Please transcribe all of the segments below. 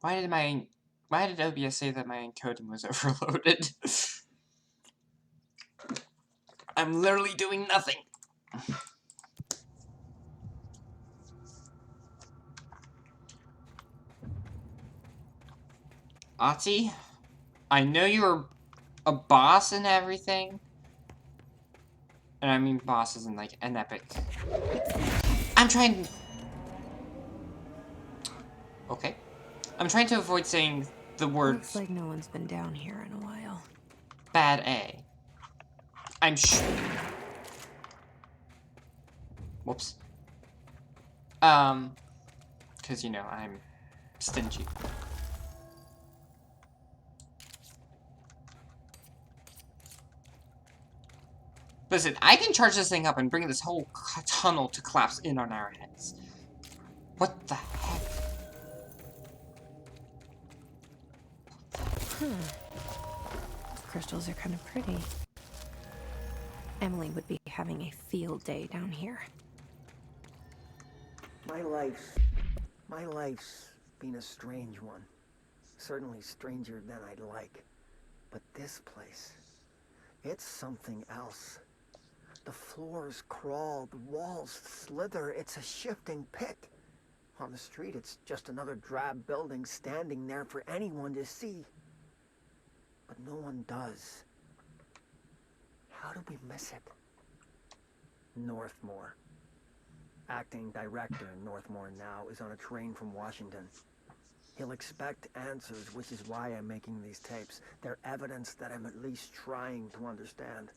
Why did OBS say that my encoding was overloaded? I'm literally doing nothing. Ati, I know you're a boss and everything. And I mean boss isn't like an epic. I'm trying... Okay. I'm trying to avoid saying the words... Looks like no one's been down here in a while. Bad A. I'm sure... Whoops. Because, you know, I'm stingy. Listen, I can charge this thing up and bring this whole tunnel to collapse in on our heads. What the heck? Crystals are kind of pretty. Emily would be having a field day down here. My life's been a strange one. Certainly stranger than I'd like. But this place, it's something else. The floors crawl, the walls slither, it's a shifting pit. On the street, it's just another drab building standing there for anyone to see. But no one does. How do we miss it? Northmore. Acting director in Northmore now is on a train from Washington. He'll expect answers, which is why I'm making these tapes. They're evidence that I'm at least trying to understand.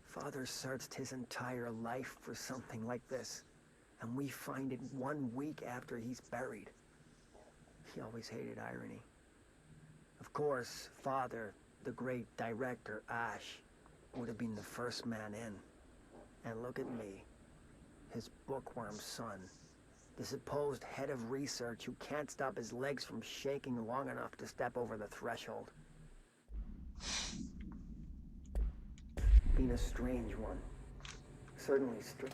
Father searched his entire life for something like this, and we find it 1 week after he's buried. He always hated irony. Of course, Father, the great director, Ash, would have been the first man in. And look at me, his bookworm son, the supposed head of research who can't stop his legs from shaking long enough to step over the threshold. Been a strange one. Certainly strange.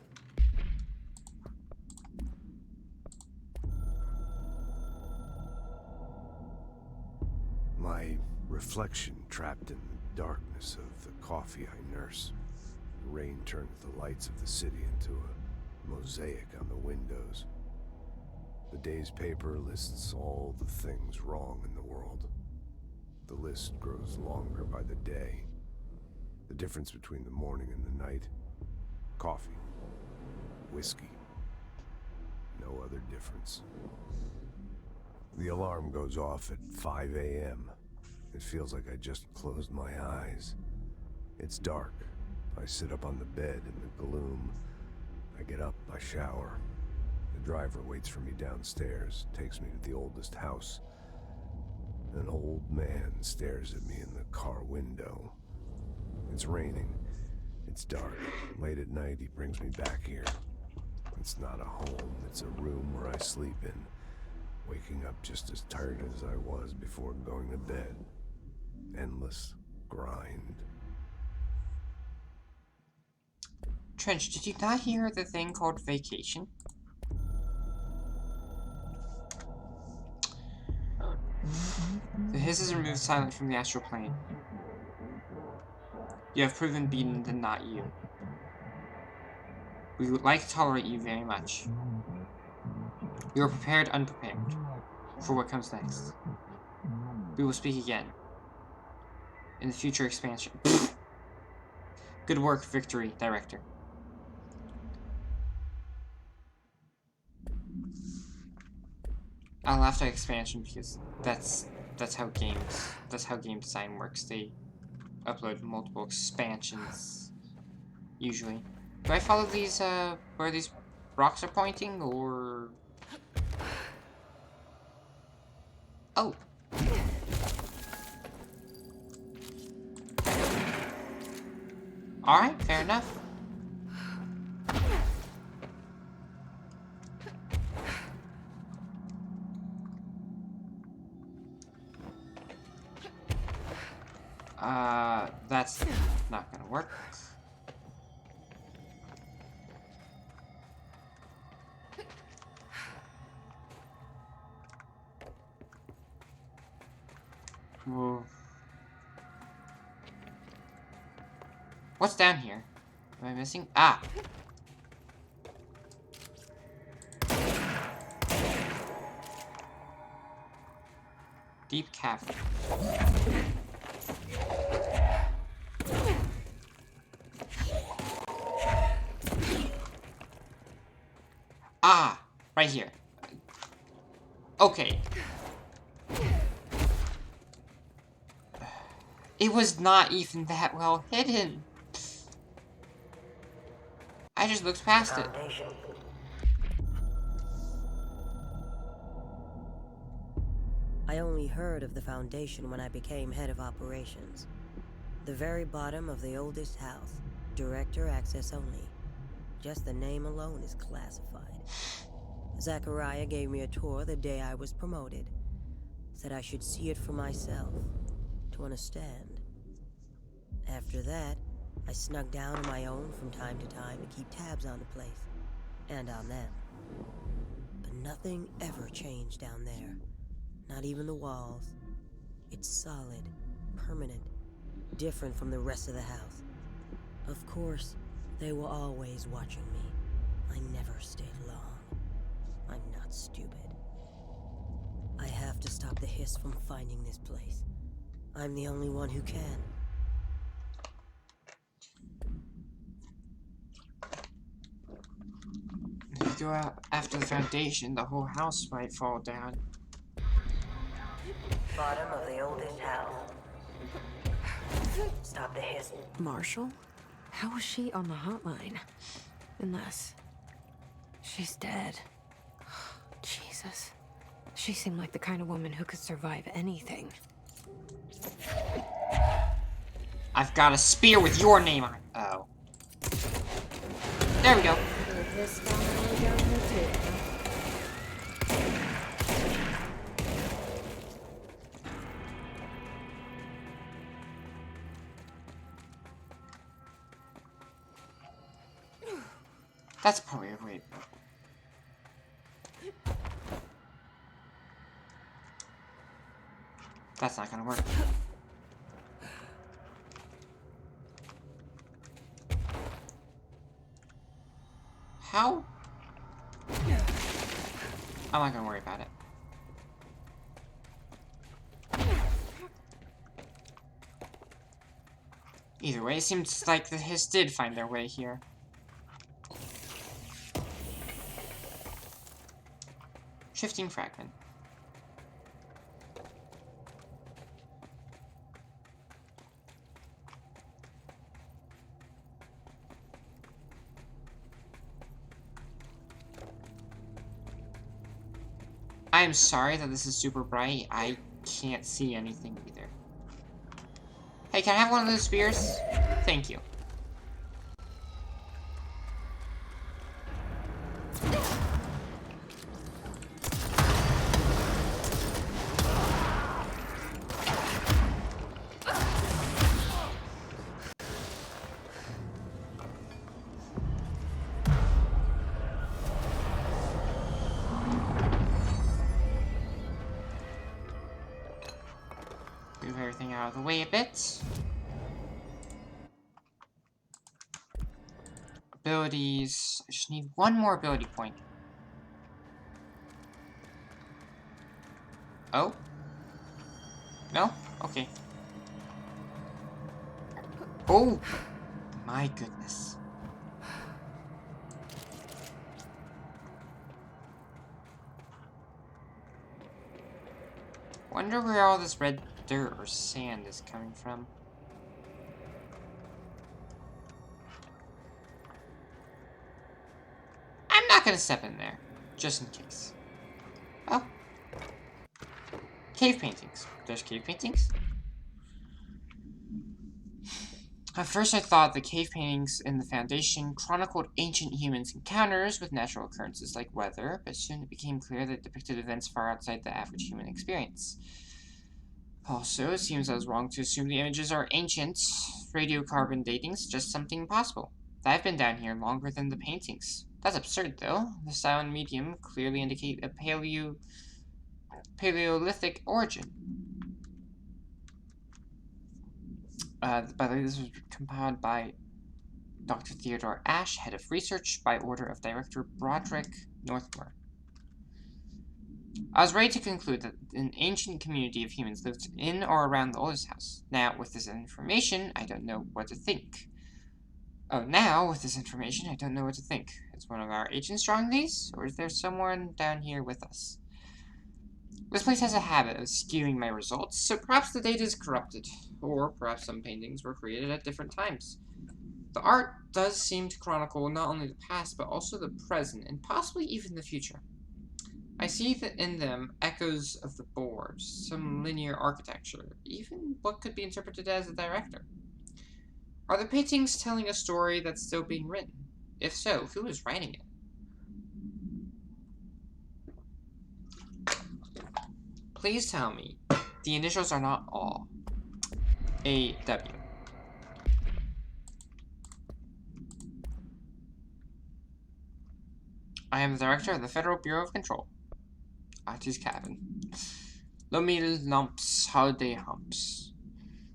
My reflection trapped in the darkness of the coffee I nurse. The rain turned the lights of the city into a mosaic on the windows. The day's paper lists all the things wrong in the world. The list grows longer by the day. The difference between the morning and the night? Coffee. Whiskey. No other difference. The alarm goes off at 5 a.m. It feels like I just closed my eyes. It's dark. I sit up on the bed in the gloom. I get up, I shower. The driver waits for me downstairs, takes me to the oldest house. An old man stares at me in the car window. It's raining. It's dark. Late at night, he brings me back here. It's not a home, it's a room where I sleep in. Waking up just as tired as I was before going to bed. Endless grind. Trench, did you not hear the thing called vacation? The hisses removed silent from the astral plane. You have proven beaten than not you. We would like to tolerate you very much. We are prepared, unprepared, for what comes next. We will speak again. In the future expansion. Good work, Victory, Director. I'll laugh at expansion because that's how game design works. They upload multiple expansions usually. Do I follow these where these rocks are pointing, or oh, all right, fair enough. That's not gonna work. Whoa. What's down here? Am I missing? Ah! Deep cavern. Ah! Right here. Okay. It was not even that well hidden. I just looked past it. I only heard of the Foundation when I became head of operations. The very bottom of the oldest house. Director access only. Just the name alone is classified. Zachariah gave me a tour the day I was promoted. Said I should see it for myself, to understand. After that, I snuck down on my own from time to time to keep tabs on the place. And on them. But nothing ever changed down there. Not even the walls. It's solid, permanent, different from the rest of the house. Of course, they were always watching me. I never stayed long. I'm not stupid. I have to stop the hiss from finding this place. I'm the only one who can. If you go out after the Foundation, the whole house might fall down. Bottom of the oldest house. Stop the hiss. Marshall? How was she on the hotline? Unless she's dead. Jesus. She seemed like the kind of woman who could survive anything. I've got a spear with your name on it. Oh. There we go. That's probably a way. That's not gonna work. How? I'm not gonna worry about it. Either way, it seems like the hiss did find their way here. Shifting fragment. I am sorry that this is super bright. I can't see anything either. Hey, can I have one of those spears? Thank you. Move everything out of the way a bit. Abilities. I just need one more ability point. Oh? No? Okay. Oh! My goodness. Wonder where all this red dirt or sand is coming from. I'm not gonna step in there, just in case. Oh. Cave paintings. There's cave paintings? At first I thought the cave paintings in the Foundation chronicled ancient humans' encounters with natural occurrences like weather, but soon it became clear that it depicted events far outside the average human experience. Also, it seems I was wrong to assume the images are ancient. Radiocarbon dating suggests something impossible. I've been down here longer than the paintings. That's absurd, though. The style and medium clearly indicate a Paleolithic origin. By the way, this was compiled by Dr. Theodore Ashe, head of research, by order of Director Broderick Northmore. I was ready to conclude that an ancient community of humans lived in or around the oldest house. Now, with this information, I don't know what to think. Is one of our agents drawing these, or is there someone down here with us? This place has a habit of skewing my results, so perhaps the data is corrupted, or perhaps some paintings were created at different times. The art does seem to chronicle not only the past, but also the present, and possibly even the future. I see that in them echoes of the boards, some linear architecture, even what could be interpreted as a director. Are the paintings telling a story that's still being written? If so, who is writing it? Please tell me the initials are not all. A.W. I am the director of the Federal Bureau of Control. Artie's cabin. Lomil lumps, holiday humps.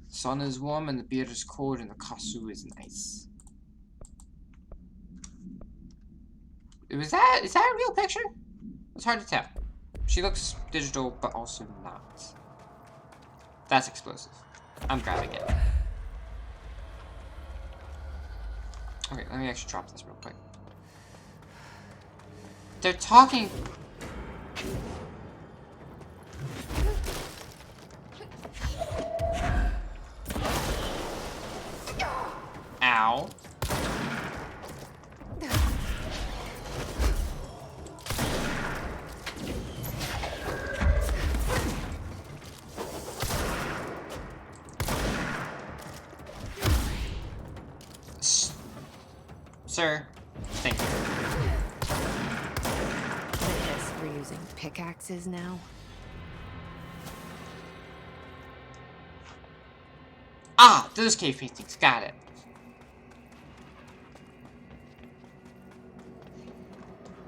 The sun is warm and the beer is cold and the kasu is nice. Is that a real picture? It's hard to tell. She looks digital, but also not. That's explosive. I'm grabbing it. Okay, let me actually drop this real quick. They're talking. Ow. Sir, thank you. I guess we're using pickaxes now. Ah, those cave paintings. Got it.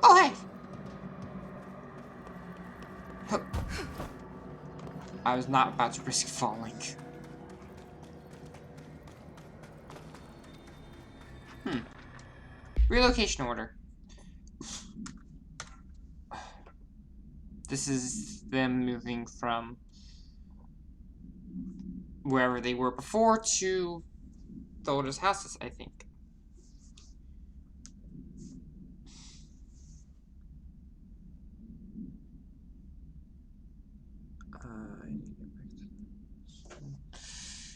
Oh, hey. I was not about to risk falling. Relocation order. This is them moving from wherever they were before to the oldest houses, I think.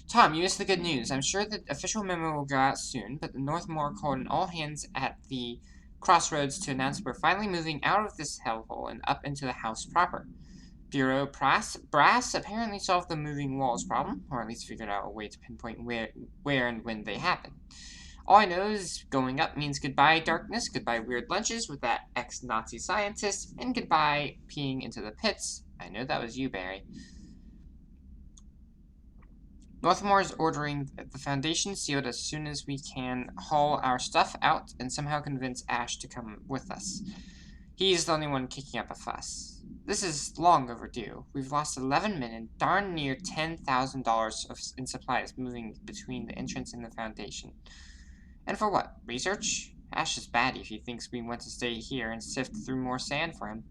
Tom, you missed the good news. I'm sure the official memo will go out soon, but the Northmore called an all-hands at the crossroads to announce we're finally moving out of this hellhole and up into the house proper. Bureau Brass apparently solved the moving walls problem, or at least figured out a way to pinpoint where and when they happen. All I know is going up means goodbye darkness, goodbye weird lunches with that ex-Nazi scientist, and goodbye peeing into the pits. I know that was you, Barry. Northmore is ordering the Foundation sealed as soon as we can haul our stuff out and somehow convince Ash to come with us. He's the only one kicking up a fuss. This is long overdue. We've lost 11 men and darn near $10,000 in supplies moving between the entrance and the Foundation. And for what? Research? Ash is batty if he thinks we want to stay here and sift through more sand for him.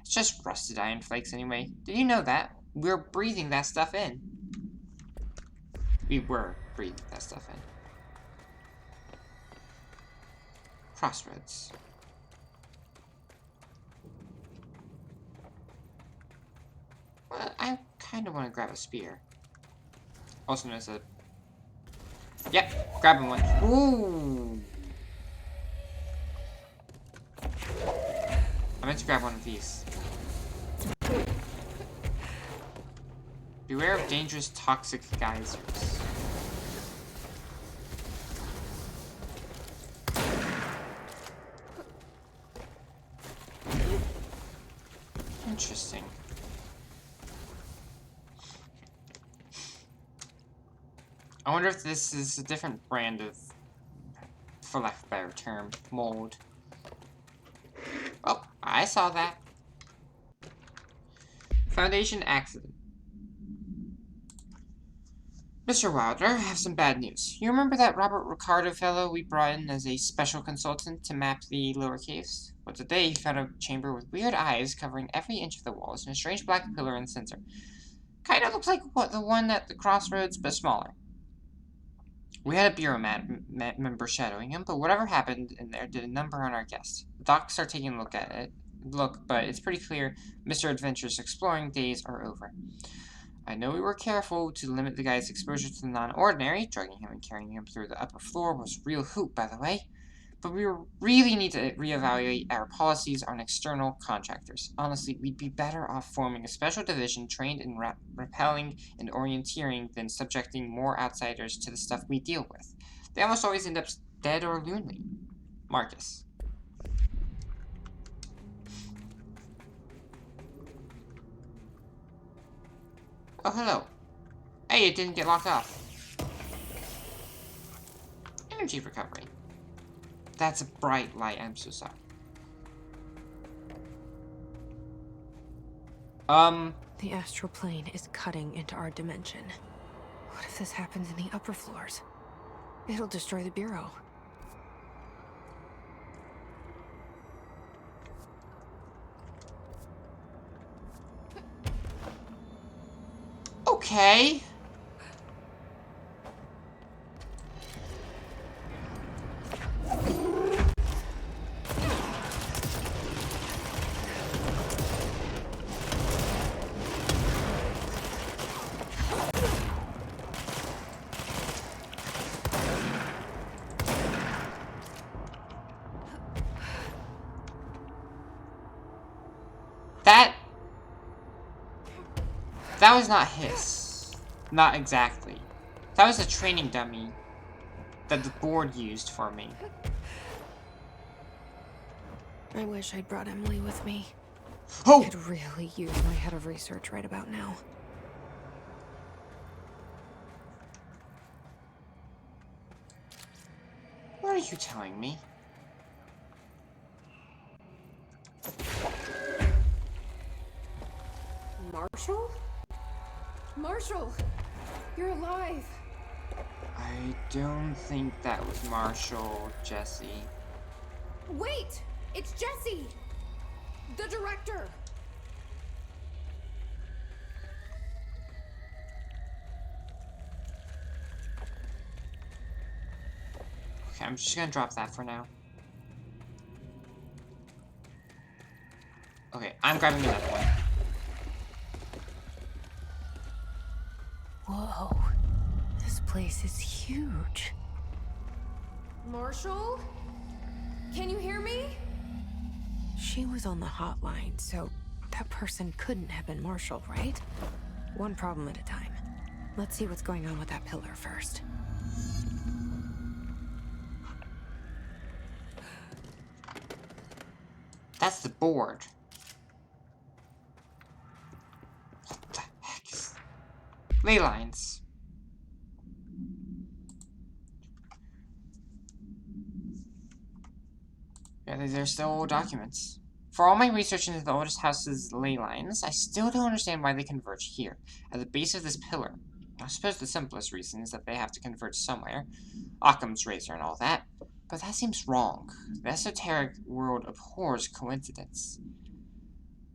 It's just rusted iron flakes anyway. Did you know that? We're breathing that stuff in. We were breathing that stuff in. Crossroads. Well, I kind of want to grab a spear. Also known as a... Yep, grabbing one. Ooh! I meant to grab one of these. Beware of dangerous toxic geysers. Interesting. I wonder if this is a different brand of, for lack of a better term, mold. Oh, I saw that. Foundation accident. Mr. Wilder, I have some bad news. You remember that Robert Ricardo fellow we brought in as a special consultant to map the lower caves? Well, today he found a chamber with weird eyes covering every inch of the walls and a strange black pillar in the center. Kinda looks like the one at the crossroads, but smaller. We had a bureau member shadowing him, but whatever happened in there did a number on our guest. The docs are taking a look at it. But it's pretty clear Mr. Adventure's exploring days are over. I know we were careful to limit the guy's exposure to the non-ordinary. Drugging him and carrying him through the upper floor was a real hoot, by the way. But we really need to reevaluate our policies on external contractors. Honestly, we'd be better off forming a special division trained in repelling and orienteering than subjecting more outsiders to the stuff we deal with. They almost always end up dead or lonely. Marcus. Oh, hello. Hey, it didn't get locked off. Energy recovery. That's a bright light, I'm so sorry. The astral plane is cutting into our dimension. What if this happens in the upper floors? It'll destroy the bureau. Okay. That was not his. Not exactly. That was a training dummy that the board used for me. I wish I'd brought Emily with me. Oh! I could really use my head of research right about now. What are you telling me? Marshall? Marshall! You're alive! I don't think that was Marshall, Jesse. Wait! It's Jesse! The director! Okay, I'm just gonna drop that for now. Okay, I'm grabbing another one. Whoa. This place is huge. Marshall? Can you hear me? She was on the hotline, so that person couldn't have been Marshall, right? One problem at a time. Let's see what's going on with that pillar first. That's the board. What the heck is... Ley lines. Yeah, these are still old documents. For all my research into the oldest house's ley lines, I still don't understand why they converge here, at the base of this pillar. I suppose the simplest reason is that they have to converge somewhere. Occam's razor and all that. But that seems wrong. The esoteric world abhors coincidence.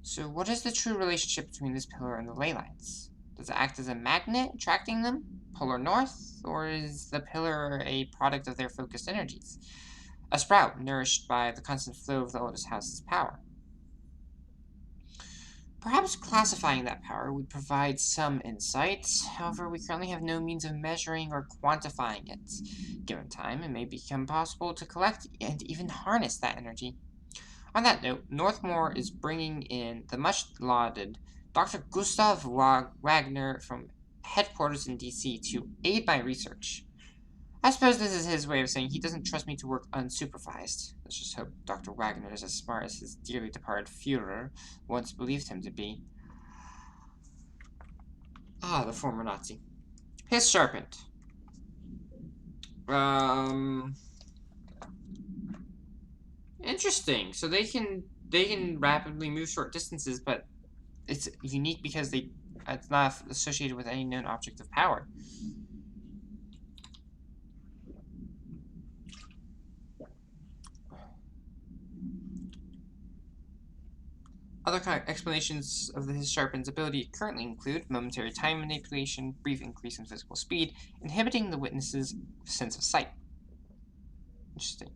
So what is the true relationship between this pillar and the ley lines? Does it act as a magnet, attracting them? Polar north? Or is the pillar a product of their focused energies? A sprout nourished by the constant flow of the oldest house's power. Perhaps classifying that power would provide some insight. However, we currently have no means of measuring or quantifying it. Given time, it may become possible to collect and even harness that energy. On that note, Northmore is bringing in the much-lauded Dr. Gustav Wagner from headquarters in DC to aid my research. I suppose this is his way of saying he doesn't trust me to work unsupervised. Let's just hope Dr. Wagner is as smart as his dearly departed Führer once believed him to be. Ah, the former Nazi. His serpent. Interesting. So they can rapidly move short distances, but it's unique because it's not associated with any known object of power. Other explanations of his sharpened ability currently include momentary time manipulation, brief increase in physical speed, inhibiting the witness's sense of sight. Interesting.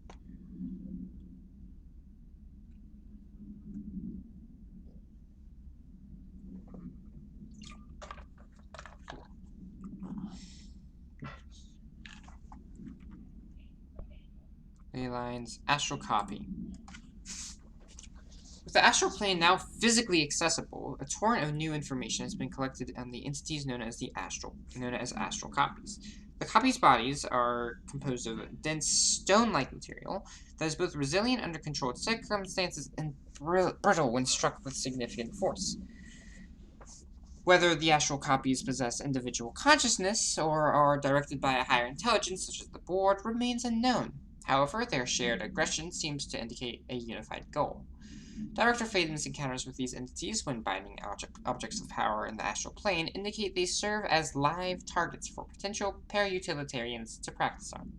Ley lines, astral copy. With the astral plane now physically accessible, a torrent of new information has been collected on the entities known as astral copies. The copies' bodies are composed of dense stone-like material that is both resilient under controlled circumstances and brittle when struck with significant force. Whether the astral copies possess individual consciousness or are directed by a higher intelligence, such as the board, remains unknown. However, their shared aggression seems to indicate a unified goal. Director Faden's encounters with these entities when binding objects of power in the astral plane indicate they serve as live targets for potential para-utilitarians to practice on.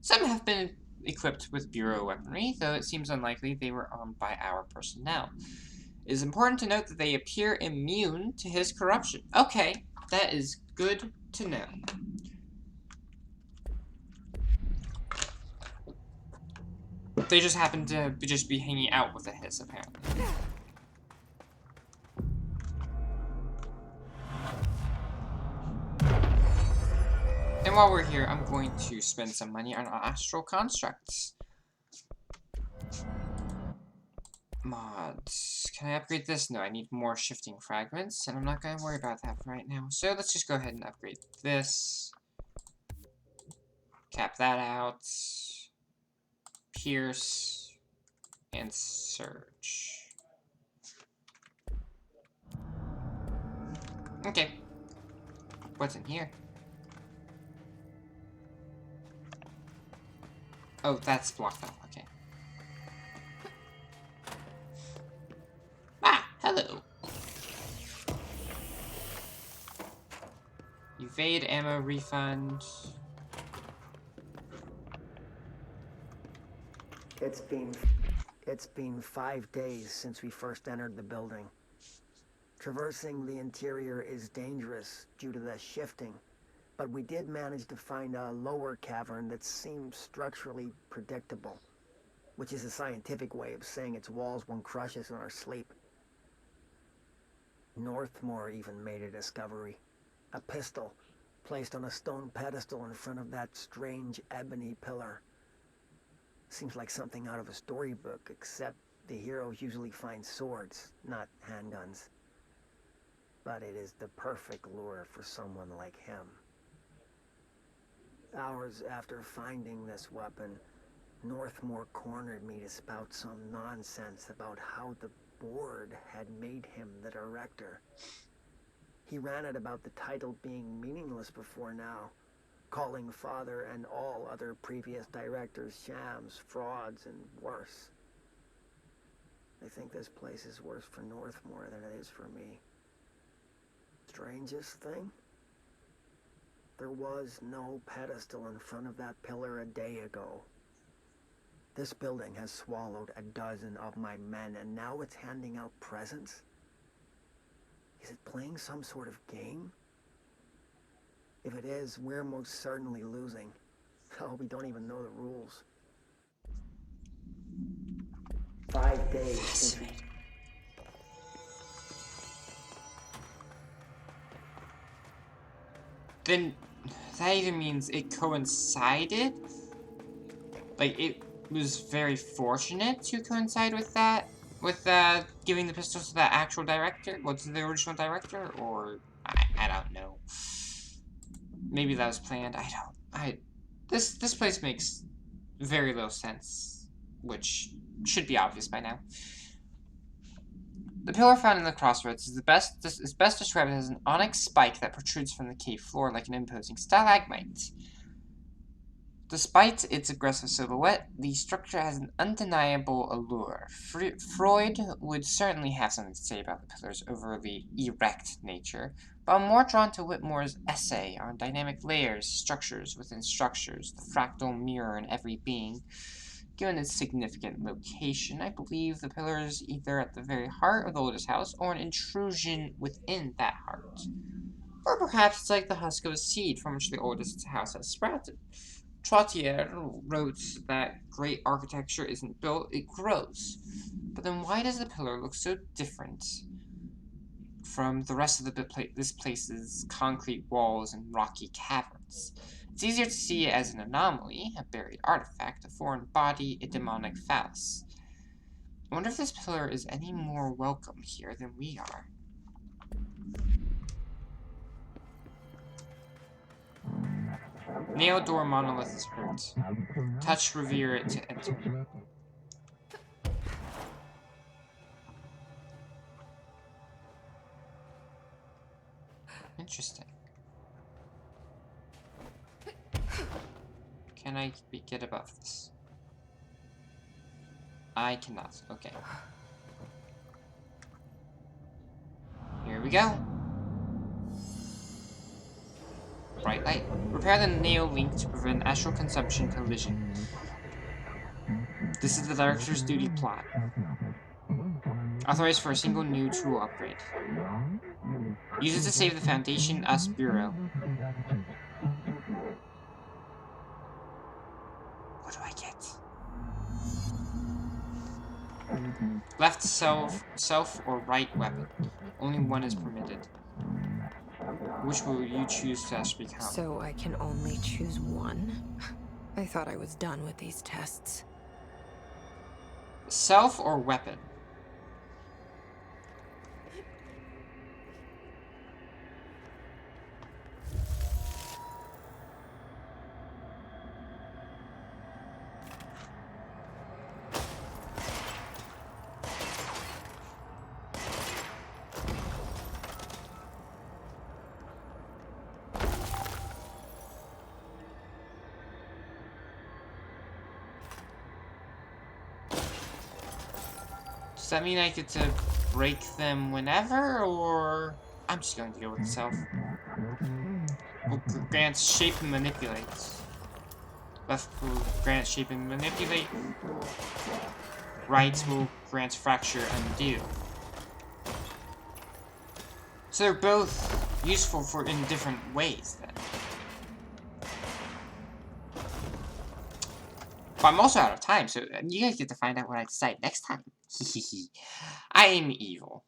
Some have been equipped with Bureau weaponry, though it seems unlikely they were armed by our personnel. It is important to note that they appear immune to his corruption. Okay, that is good to know. They just happen to be hanging out with a hiss, apparently. And while we're here, I'm going to spend some money on astral constructs. Mods. Can I upgrade this? No, I need more shifting fragments, and I'm not going to worry about that right now. So let's just go ahead and upgrade this. Cap that out. Pierce. And Surge. Okay. What's in here? Oh, that's blocked off. Okay. Ah, hello. Evade ammo refund. It's been 5 days since we first entered the building. Traversing the interior is dangerous due to the shifting, but we did manage to find a lower cavern that seems structurally predictable, which is a scientific way of saying its walls won't crush us in our sleep. Northmore even made a discovery. A pistol, placed on a stone pedestal in front of that strange ebony pillar. Seems like something out of a storybook, except the heroes usually find swords, not handguns. But it is the perfect lure for someone like him. Hours after finding this weapon, Northmore cornered me to spout some nonsense about how the board had made him the director. He ranted about the title being meaningless before now, calling Father and all other previous directors shams, frauds, and worse. I think this place is worse for Northmore than it is for me. Strangest thing? There was no pedestal in front of that pillar a day ago. This building has swallowed a dozen of my men, and now it's handing out presents? Is it playing some sort of game? If it is, we're most certainly losing. Oh, we don't even know the rules. 5 days since we... Then that either means it coincided? Like, it was very fortunate to coincide with that? With giving the pistols to the actual director? What's the original director? Or, I don't know. Maybe that was planned. This place makes very little sense, which should be obvious by now. The pillar found in the crossroads is best described as an onyx spike that protrudes from the cave floor like an imposing stalagmite. Despite its aggressive silhouette, the structure has an undeniable allure. Freud would certainly have something to say about the pillar's overly erect nature, but I'm more drawn to Whitmore's essay on dynamic layers, structures within structures, the fractal mirror in every being. Given its significant location, I believe the pillar is either at the very heart of the oldest house or an intrusion within that heart. Or perhaps it's like the husk of a seed from which the oldest house has sprouted. Trottier wrote that great architecture isn't built, it grows. But then why does the pillar look so different from the rest of this place's concrete walls and rocky caverns? It's easier to see it as an anomaly, a buried artifact, a foreign body, a demonic phallus. I wonder if this pillar is any more welcome here than we are. Nail door monolith is hurt. Touch revere it to enter. Interesting. Can I get above this? I cannot. Okay. Here we go. Bright light. Repair the nail link to prevent astral consumption collision. This is the director's duty plot. Authorized for a single new tool upgrade. Use it to save the Foundation Us Bureau. What do I get? Left self or right weapon. Only one is permitted. Which will you choose to actually become? So I can only choose one? I thought I was done with these tests. Self or weapon? Does that mean I get to break them whenever, or... I'm just going to go with self. Will grant shape and manipulate. Left will grant shape and manipulate. Right will grant fracture and undo. So they're both useful in different ways, then. But I'm also out of time, so you guys get to find out what I decide next time. I am evil.